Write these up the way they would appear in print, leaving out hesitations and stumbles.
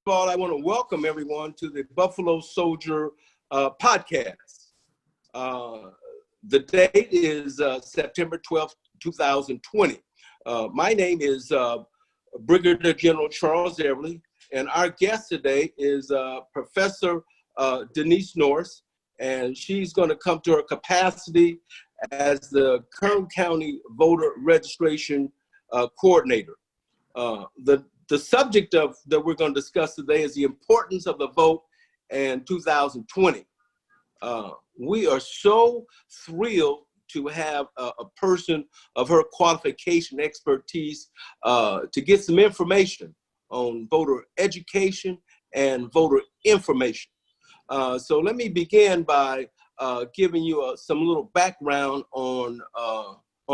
of all, I want to welcome everyone to the Buffalo Soldier podcast. The date is September 12th, 2020. My name is Brigadier General Charles Everly, and our guest today is Professor Denise Norris, and she's going to come to her capacity as the Kern County Voter Registration Coordinator. The subject that we're going to discuss today is the importance of the vote in 2020. We are so thrilled to have a person of her qualification, expertise, to get some information on voter education and voter information. So let me begin by giving you some little background on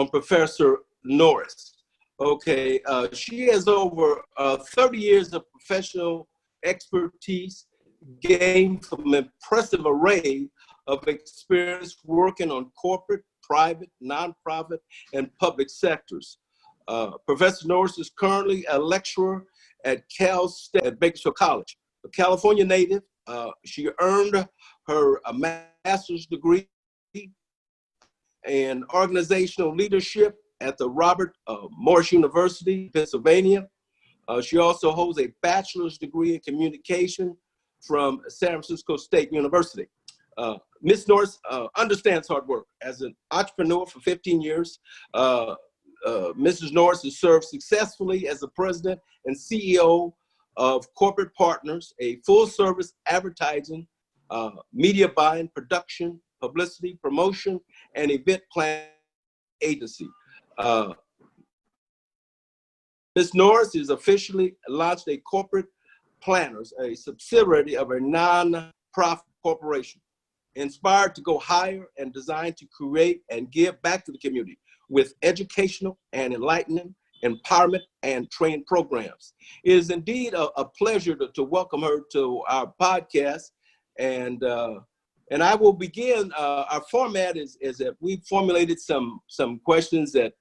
Professor Norris. Okay, she has over 30 years of professional expertise gained from an impressive array of experience working on corporate, private, nonprofit, and public sectors. Professor Norris is currently a lecturer at Cal State at Bakersfield College. A California native, she earned her master's degree in organizational leadership at the Robert Morris University, Pennsylvania. She also holds a bachelor's degree in communication from San Francisco State University. Ms. Norris understands hard work. As an entrepreneur for 15 years, Mrs. Norris has served successfully as the president and CEO of Corporate Partners, a full-service advertising, media buying, production, publicity, promotion, and event planning agency. Ms. Norris has officially launched a Corporate Planners, a subsidiary of a non-profit corporation, inspired to go higher and designed to create and give back to the community with educational and enlightening, empowerment, and training programs. It is indeed a pleasure to welcome her to our podcast. And I will begin. Our format is that we've formulated some questions that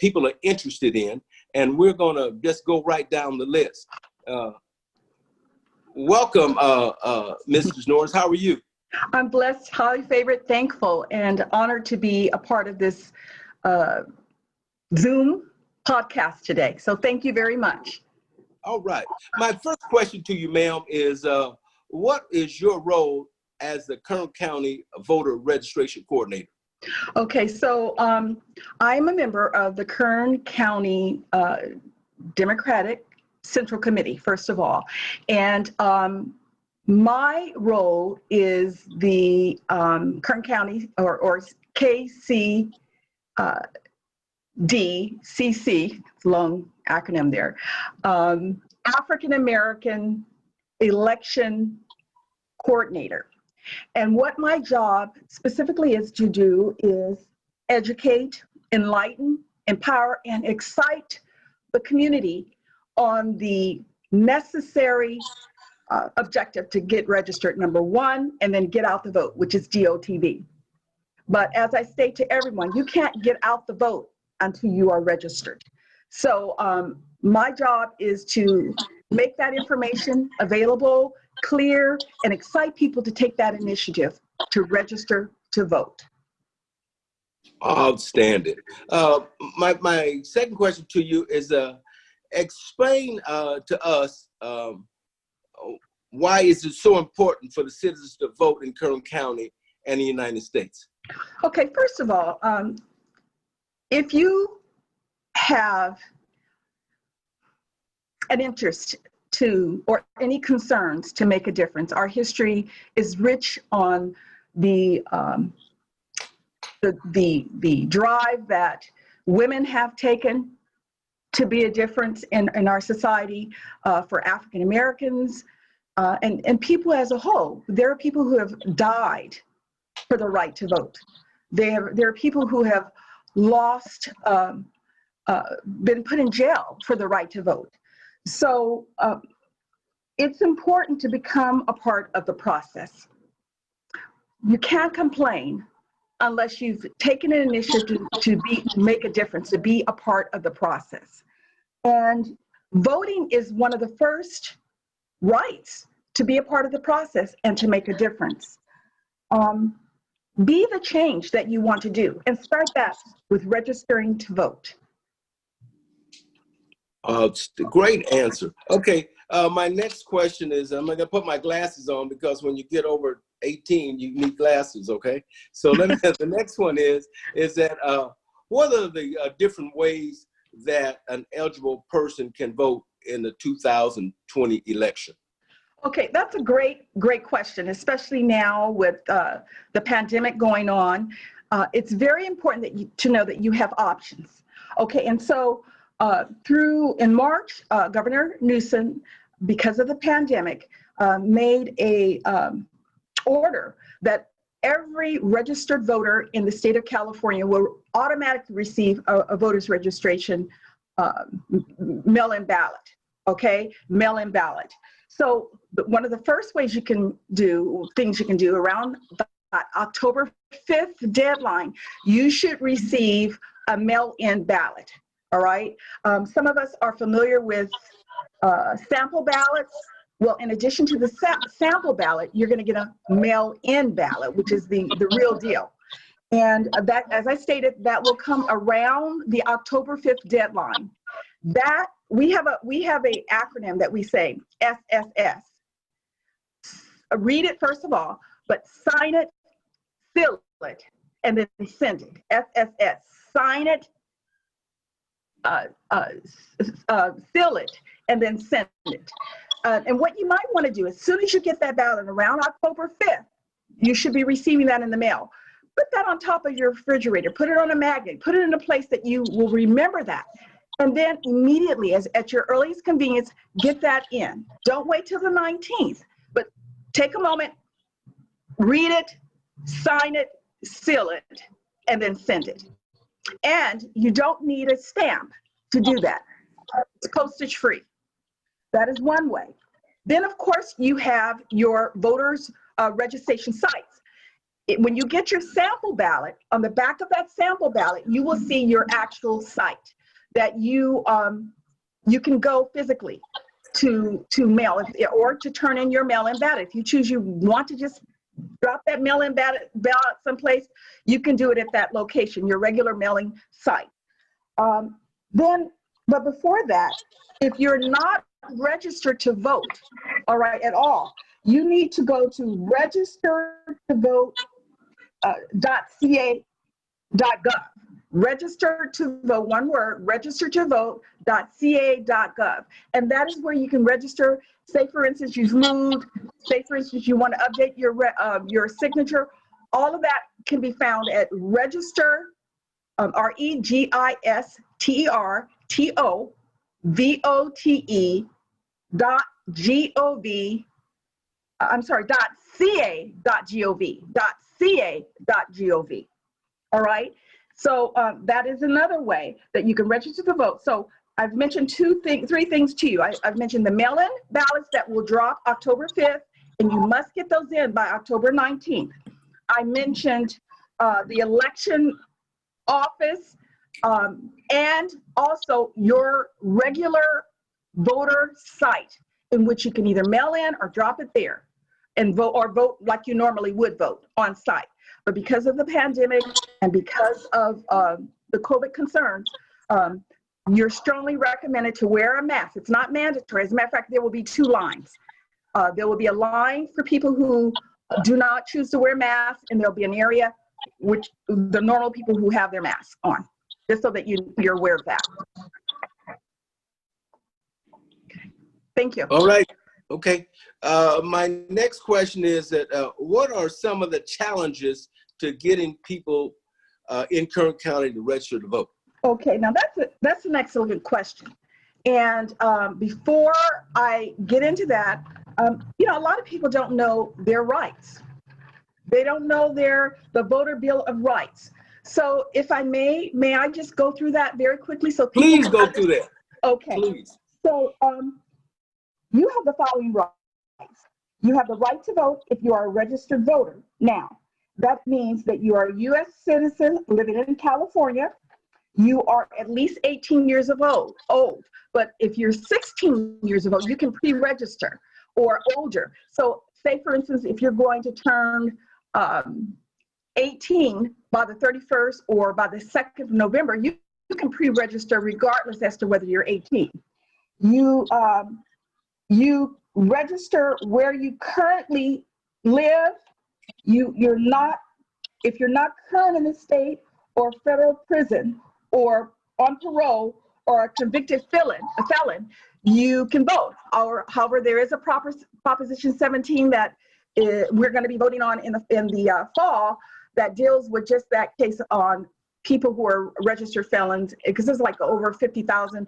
people are interested in, and we're going to just go right down the list. Welcome, Mrs. Norris. How are you? I'm blessed, highly favored, thankful, and honored to be a part of this Zoom podcast today. So thank you very much. All right. My first question to you, ma'am, is what is your role as the Kern County Voter Registration Coordinator? Okay, so I'm a member of the Kern County Democratic Central Committee, first of all. And my role is the Kern County or KCDCC, it's a long acronym there, African American Election Coordinator. And what my job specifically is to do is educate, enlighten, empower, and excite the community on the necessary objective to get registered, number one, and then get out the vote, which is DOTV. But as I state to everyone, you can't get out the vote until you are registered. So my job is to make that information available, clear, and excite people to take that initiative to register to vote. Outstanding. My second question to you is explain to us why is it so important for the citizens to vote in Kern County and the United States? Okay, first of all, if you have an interest to, or any concerns to make a difference, our history is rich on the drive that women have taken to be a difference in our society, for African Americans and people as a whole. There are people who have died for the right to vote. There are people who have lost, been put in jail for the right to vote. So it's important to become a part of the process. You can't complain unless you've taken an initiative to make a difference, to be a part of the process. And voting is one of the first rights to be a part of the process and to make a difference. Be the change that you want to do, and start that with registering to vote. It's a great answer. Okay, my next question is, I'm going to put my glasses on because when you get over 18, you need glasses, okay? So the next one is that what are the different ways that an eligible person can vote in the 2020 election? Okay, that's a great question, especially now with the pandemic going on. It's very important to know that you have options. Okay, and so in March, Governor Newsom, because of the pandemic, made a order that every registered voter in the state of California will automatically receive a voter's registration mail-in ballot. Okay, mail-in ballot. So one of the first things you can do around that October 5th deadline, you should receive a mail-in ballot. All right. Some of us are familiar with sample ballots. Well, in addition to the sample ballot, you're going to get a mail-in ballot, which is the real deal. And that, as I stated, that will come around the October 5th deadline. That we have a acronym that we say SSS. Read it first of all, but sign it, fill it, and then send it. SSS. Sign it, fill it, and then send it. And what you might want to do, as soon as you get that ballot around October 5th, you should be receiving that in the mail. Put that on top of your refrigerator. Put it on a magnet. Put it in a place that you will remember that. And then immediately, at your earliest convenience, get that in. Don't wait till the 19th, but take a moment, read it, sign it, seal it, and then send it. And you don't need a stamp to do that. It's postage free. That is one way. Then, of course, you have your voters' registration sites. When you get your sample ballot, on the back of that sample ballot, you will see your actual site that you can go physically to mail or to turn in your mail-in ballot. If you choose, you want to just drop that mail-in ballot someplace, you can do it at that location, your regular mailing site. But before that, if you're not registered to vote, all right, at all, you need to go to registertovote.ca.gov. Register to vote, one word, registertovote.ca.gov. And that is where you can register. Say, for instance, you've moved. Say, for instance, you want to update your signature. All of that can be found at register, .ca.gov. All right. So that is another way that you can register to vote. So I've mentioned three things to you. I've mentioned the mail-in ballots that will drop October 5th, and you must get those in by October 19th. I mentioned the election office and also your regular voter site in which you can either mail in or drop it there and vote like you normally would vote on site. But because of the pandemic and because of the COVID concerns, you're strongly recommended to wear a mask. It's not mandatory. As a matter of fact, there will be two lines. There will be a line for people who do not choose to wear masks, and there'll be an area which the normal people who have their masks on, just so that you're aware of that. Okay. Thank you. All right. Okay. My next question is that what are some of the challenges to getting people in Kern County to register to vote? Okay, now that's an excellent question. And before I get into that, a lot of people don't know their rights. They don't know the voter bill of rights. So if I may I just go through that very quickly? So please go through that. Okay. Please. So you have the following rights. You have the right to vote if you are a registered voter. Now, that means that you are a U.S. citizen living in California. You are at least 18 years of old. But if you're 16 years of old, you can pre-register. or older. So say, for instance, if you're going to turn 18 by the 31st or by the 2nd of November, you can pre-register regardless as to whether you're 18. You register where you currently live. You're not, if you're not current in the state or federal prison or on parole or a convicted felon, you can vote. However, there is a Proposition 17 that we're going to be voting on in the fall that deals with just that case on people who are registered felons, because there's like over 50,000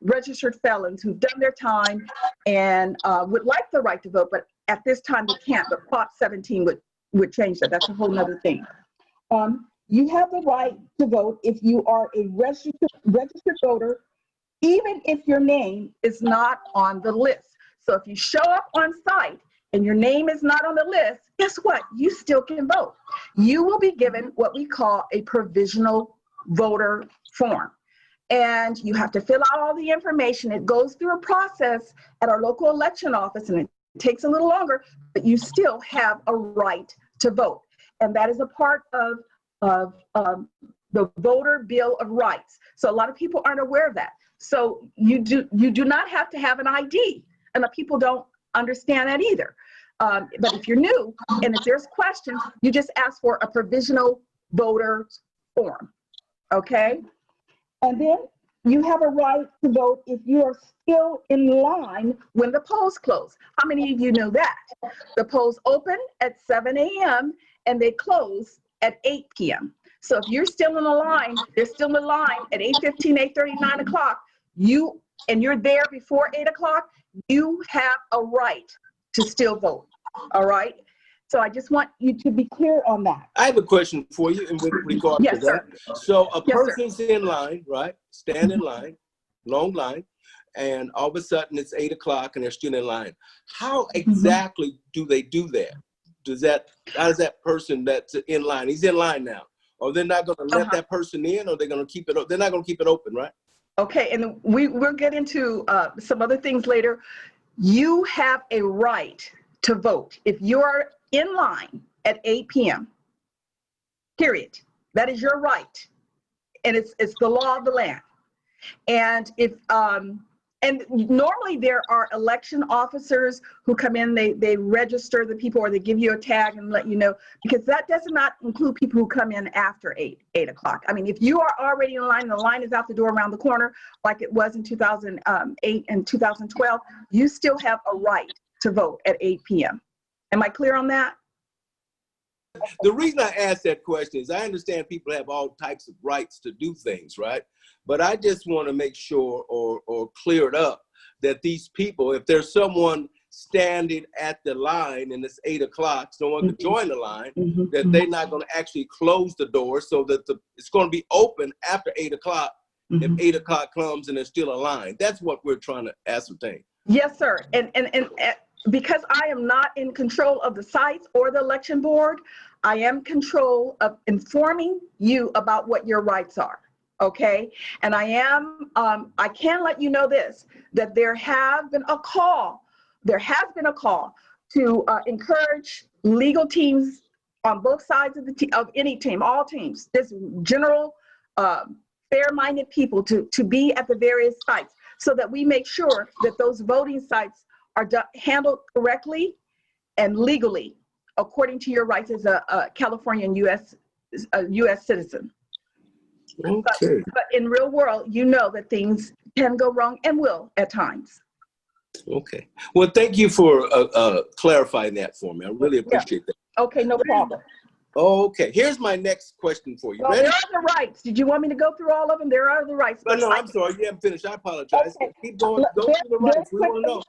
registered felons who've done their time and would like the right to vote, but at this time they can't. But Prop 17 would change that. That's a whole nother thing. You have the right to vote if you are a registered voter, even if your name is not on the list. So if you show up on site and your name is not on the list, guess what? You still can vote. You will be given what we call a provisional voter form. And you have to fill out all the information. It goes through a process at our local election office, and it takes a little longer, but you still have a right to vote. And that is a part of the Voter Bill of Rights. So a lot of people aren't aware of that. So you do not have to have an ID, and the people don't understand that either. But if you're new and if there's questions, you just ask for a provisional voter form, okay? And then you have a right to vote if you are still in line when the polls close. How many of you know that? The polls open at 7 a.m. and they close at 8 p.m. So if you're still in the line, they're still in line at 8:15, 8:30, 9 o'clock, and you're there before 8 o'clock, you have a right to still vote, all right? So I just want you to be clear on that. I have a question for you in regard to that. Sir. So a Yes, person's in line, right? Stand in line, long line, and all of a sudden it's 8 o'clock and they're still in line. How exactly do they do that? How does that person that's in line, he's in line now, or they're not going to let that person in, or they're going to keep it, they're not going to keep it open, right? Okay, and we'll get into some other things later. You have a right to vote if you're in line at 8 p.m. Period. That is your right, and it's the law of the land. And if and normally there are election officers who come in, they register the people, or they give you a tag and let you know, because that does not include people who come in after 8 o'clock. I mean, if you are already in line and the line is out the door around the corner, like it was in 2008 and 2012, you still have a right to vote at 8 p.m. Am I clear on that? The reason I ask that question is I understand people have all types of rights to do things, right? But I just want to make sure or clear it up that these people, if there's someone standing at the line and it's 8 o'clock, someone could join the line, that they're not going to actually close the door, so that it's going to be open after 8 o'clock if 8 o'clock comes and there's still a line. That's what we're trying to ascertain. Yes, sir. And because I am not in control of the sites or the election board, I am in control of informing you about what your rights are. Okay. And I can let you know this, that there has been a call to encourage legal teams on both sides of any team, all teams, just general, fair-minded people to be at the various sites, so that we make sure that those voting sites are handled correctly and legally, according to your rights as a California and U.S. citizen. Okay. But in real world, you know that things can go wrong and will at times. Okay. Well, thank you for clarifying that for me. I really appreciate that. Okay, no problem. Okay. Here's my next question for you. Well, Ready? there are the rights. Did you want me to go through all of them? There are the rights. No, I'm sorry. You haven't finished. I apologize. Okay. Keep going. Go through the rights. We want to know.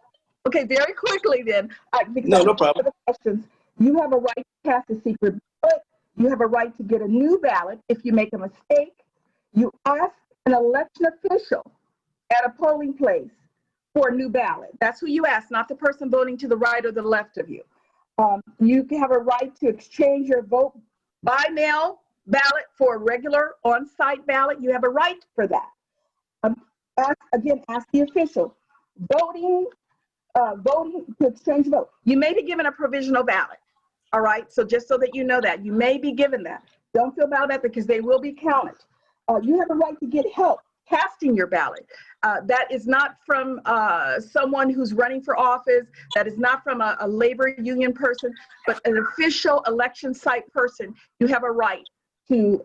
Okay, very quickly then. No problem. Questions. You have a right to cast a secret ballot. You have a right to get a new ballot if you make a mistake. You ask an election official at a polling place for a new ballot. That's who you ask, not the person voting to the right or the left of you. You have a right to exchange your vote by mail ballot for a regular on-site ballot. You have a right for that. Ask the official. Voting voting to exchange vote. You may be given a provisional ballot. All right. So just so that you know that you may be given that. Don't feel bad about that because they will be counted. You have a right to get help casting your ballot. That is not from someone who's running for office. That is not from a labor union person, but an official election site person. You have a right to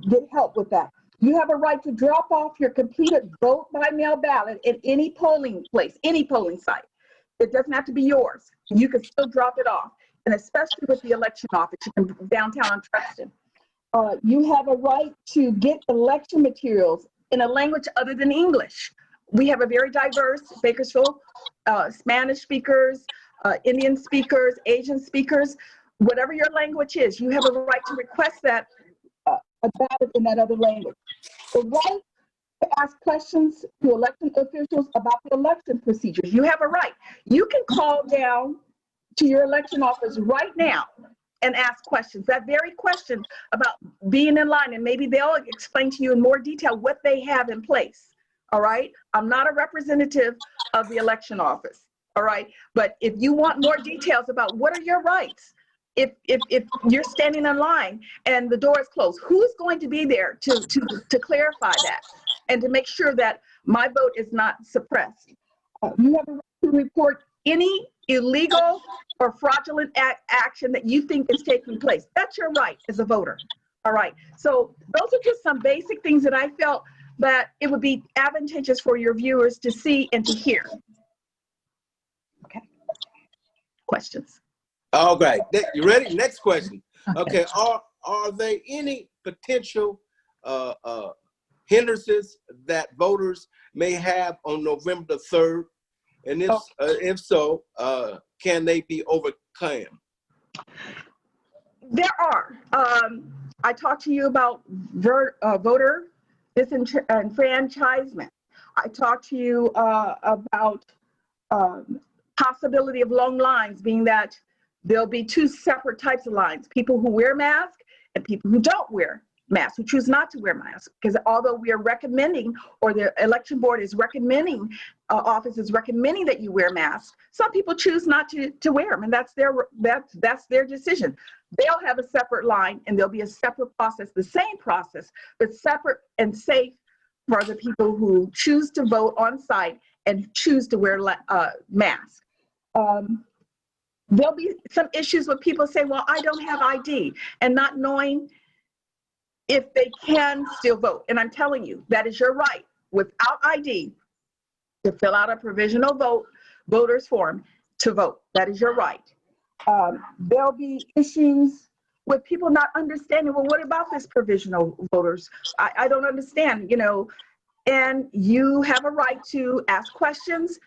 get help with that. You have a right to drop off your completed vote by mail ballot at any polling place, any polling site. It doesn't have to be yours. You can still drop it off, and especially with the election office, you can downtown on Truxton. You have a right to get election materials in a language other than English. We have a very diverse Bakersfield, Spanish speakers, Indian speakers, Asian speakers, whatever your language is, you have a right to request that a ballot in that other language. The right to ask questions to election officials about the election procedures. You have a right. You can call down to your election office right now and ask questions. That very question about being in line, and maybe they'll explain to you in more detail what they have in place. All right. I'm not a representative of the election office. All right. But if you want more details about what are your rights, if you're standing in line and the door is closed, who's going to be there to clarify that and to make sure that my vote is not suppressed? You have a right to report any illegal or fraudulent action that you think is taking place. That's your right as a voter. All right. So those are just some basic things that I felt that it would be advantageous for your viewers to see and to hear. Okay. Questions? All right. You ready? Next question. Okay. Are there any potential hindrances that voters may have on November the 3rd? And if so, can they be overcome? There are. I talked to you about voter disenfranchisement. I talked to you about possibility of long lines, being that there'll be two separate types of lines: people who wear masks and people who don't wear masks, who choose not to wear masks. Because although we are recommending, or the election board is recommending, office is recommending that you wear masks, some people choose not to wear them, and that's their decision. They'll have a separate line, and there'll be a separate process, the same process, but separate and safe for the people who choose to vote on site and choose to wear masks. There'll be some issues with people saying, well, I don't have ID, and not knowing if they can still vote. And I'm telling you, that is your right, without ID, to fill out a provisional voter's form to vote. That is your right. There'll be issues with people not understanding, well, what about this provisional voters? I don't understand, and you have a right to ask questions,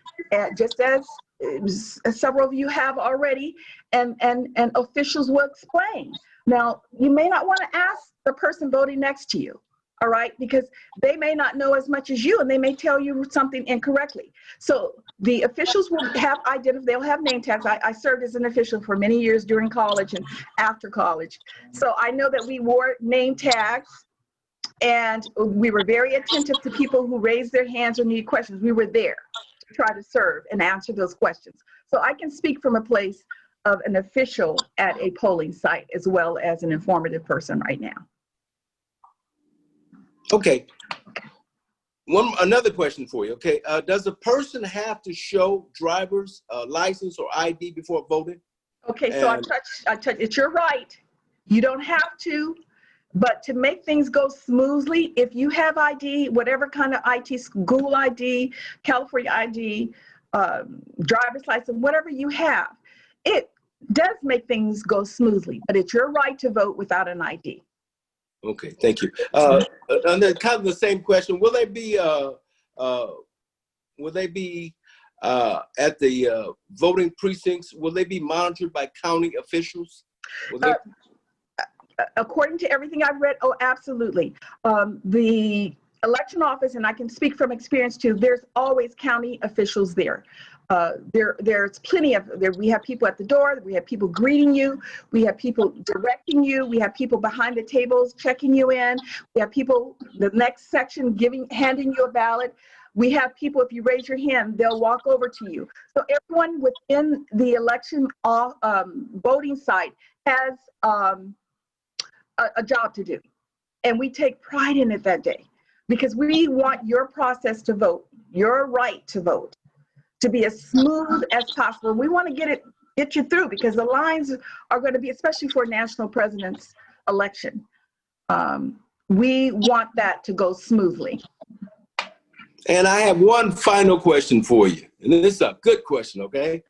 just as several of you have already, and officials will explain. Now, you may not want to ask the person voting next to you, all right, because they may not know as much as you, and they may tell you something incorrectly. So the officials will have they'll have name tags. I served as an official for many years during college and after college. So I know that we wore name tags, and we were very attentive to people who raised their hands or needed questions. We were there to try to serve and answer those questions. So I can speak from a place of an official at a polling site as well as an informative person right now. Okay. Another question for you. Okay. Does a person have to show driver's license or ID before voting? Okay. So I touched, it's your right. You don't have to, but to make things go smoothly, if you have ID, whatever kind of ID, school ID, California ID, driver's license, whatever you have, it does make things go smoothly, but it's your right to vote without an ID. Okay, thank you. And then kind of the same question: will they be at the voting precincts? Will they be monitored by county officials? According to everything I've read, oh, absolutely. The election office, and I can speak from experience too, there's always county officials there. There's plenty of, we have people at the door, we have people greeting you, we have people directing you, we have people behind the tables checking you in, we have people, the next section handing you a ballot. We have people, if you raise your hand, they'll walk over to you. So everyone within the election voting site has a job to do. And we take pride in it that day because we want your process to vote, your right to vote, to be as smooth as possible. We want to get you through because the lines are going to be, especially for a national president's election. We want that to go smoothly. And I have one final question for you. And this is a good question, okay?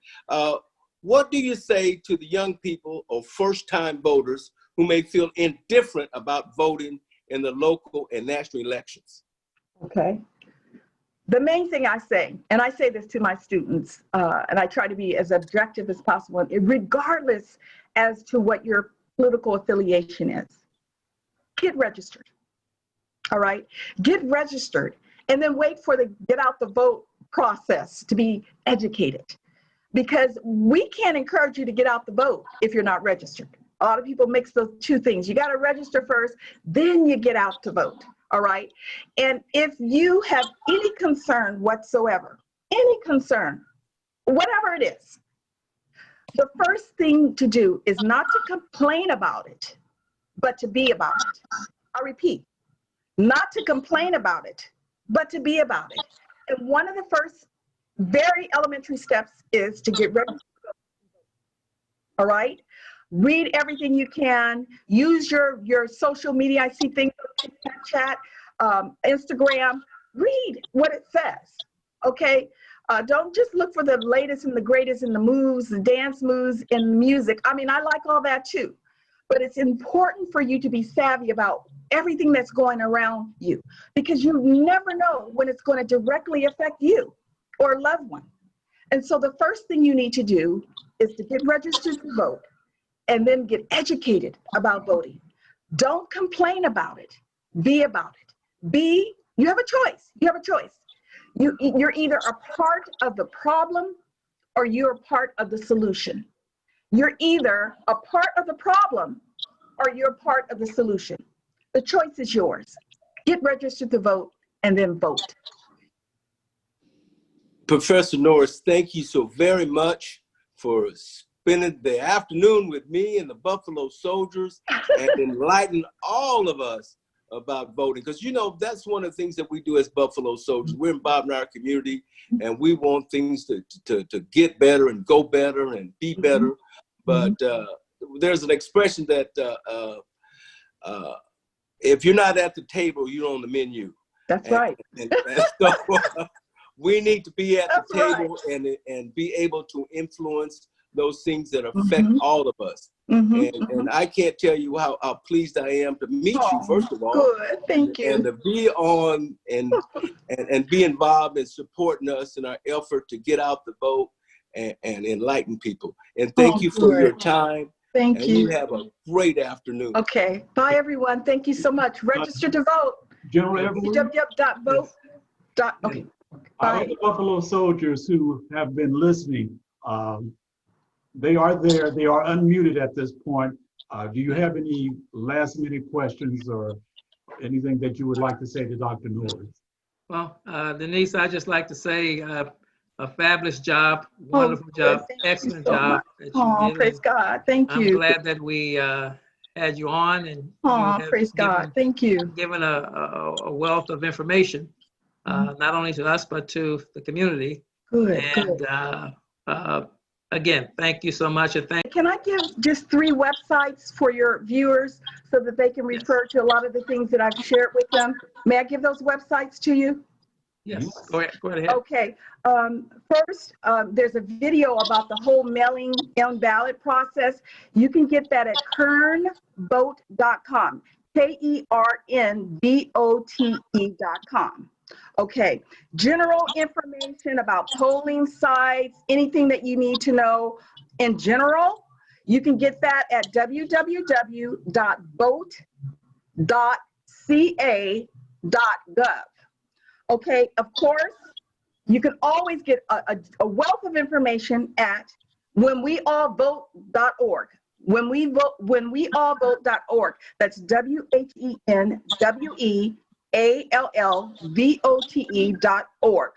What do you say to the young people or first-time voters who may feel indifferent about voting in the local and national elections? Okay. The main thing I say, and I say this to my students, and I try to be as objective as possible, regardless as to what your political affiliation is, get registered. All right? Get registered and then wait for the get out the vote process to be educated. Because we can't encourage you to get out the vote if you're not registered. A lot of people mix those two things. You got to register first, then you get out to vote. All right. And if you have any concern whatsoever, any concern, whatever it is, the first thing to do is not to complain about it, but to be about it. I repeat, not to complain about it, but to be about it. And one of the first very elementary steps is to get registered. All right. Read everything you can. Use your social media. I see things on Snapchat, Instagram. Read what it says. Okay. Don't just look for the latest and the greatest in the moves, the dance moves and music. I mean, I like all that too. But it's important for you to be savvy about everything that's going around you because you never know when it's going to directly affect you or a loved one. And so the first thing you need to do is to get registered to vote and then get educated about voting. Don't complain about it. Be about it. You have a choice. You have a choice. You're either a part of the problem or you're a part of the solution. You're either a part of the problem or you're a part of the solution. The choice is yours. Get registered to vote and then vote. Professor Norris, thank you so very much for spending the afternoon with me and the Buffalo Soldiers and enlighten all of us about voting. Because, you know, that's one of the things that we do as Buffalo Soldiers. We're involved in our community and we want things to get better and go better and be better. But there's an expression that if you're not at the table, you're on the menu. That's right. And so we need to be at the table and be able to influence those things that affect all of us. And I can't tell you how pleased I am to meet you, first of all. Good, thank you. And to be on and be involved in supporting us in our effort to get out the vote and enlighten people. And thank you for your time. Thank you. You have a great afternoon. Okay. Bye, everyone. Thank you so much. Register to vote. General Evelyn? www.vote. Okay. All the Buffalo Soldiers who have been listening, they are there. They are unmuted at this point. Do you have any last minute questions or anything that you would like to say to Dr. Norris? Well, Denise, I'd just like to say a fabulous job, wonderful job, excellent job. Oh, praise God. Thank you. I'm glad that we had you on and praise God. Thank you. Given a wealth of information, not only to us, but to the community. Good. And again, thank you so much. And Can I give just 3 websites for your viewers so that they can refer to a lot of the things that I've shared with them? May I give those websites to you? Yes, go ahead. Okay. First, there's a video about the whole mailing in ballot process. You can get that at kernvote.com, KERNVOTE.com. Okay. General information about polling sites, anything that you need to know in general, you can get that at www.vote.ca.gov. Okay, of course, you can always get a wealth of information at whenweallvote.org. Whenweallvote.org. That's WhenWeAllVote.org. ALLVOTE.org.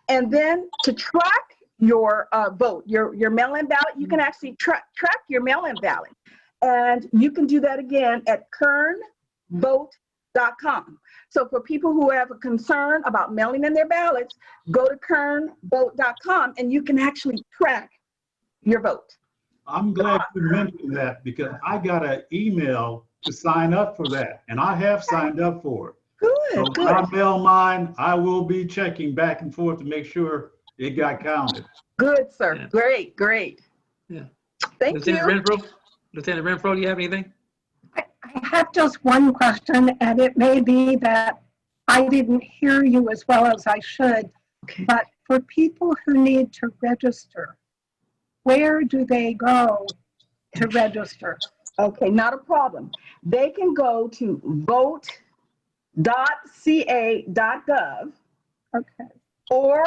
And then to track your vote, your mail-in ballot, you can actually track your mail-in ballot. And you can do that again at kernvote.com. So for people who have a concern about mailing in their ballots, go to kernvote.com and you can actually track your vote. I'm glad you mentioned that because I got an email to sign up for that, and I have signed up for it. So Good, when I good, mail mine, I will be checking back and forth to make sure it got counted. good, sir. Yeah. Great, great. Yeah. Thank Lieutenant you. Renfro? Lieutenant Renfro, do you have anything? I have just one question, and it may be that I didn't hear you as well as I should, Okay. but for people who need to register, where do they go to register? Okay, not a problem. They can go to vote.ca.gov Okay, or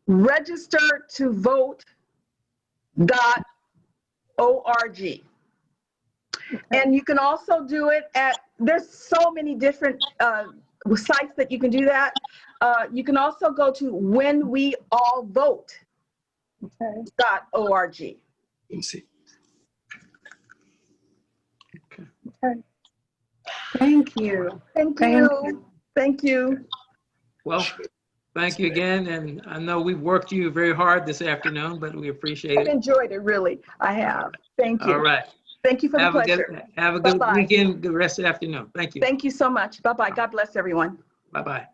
registertovote.org. And you can also do it at, there's so many different sites that you can do that. You can also go to whenweallvote.org. okay. Let me see. Okay. Thank you. Thank Thank you. Thank you. Well, thank you again. And I know we worked you very hard this afternoon, but we appreciate I've it. enjoyed it, really. I have. Thank you. All right. Thank you for the Have a pleasure. good, have a good Bye-bye. weekend, good rest of the afternoon. Thank you. Thank you so much. Bye-bye. God bless everyone. Bye-bye.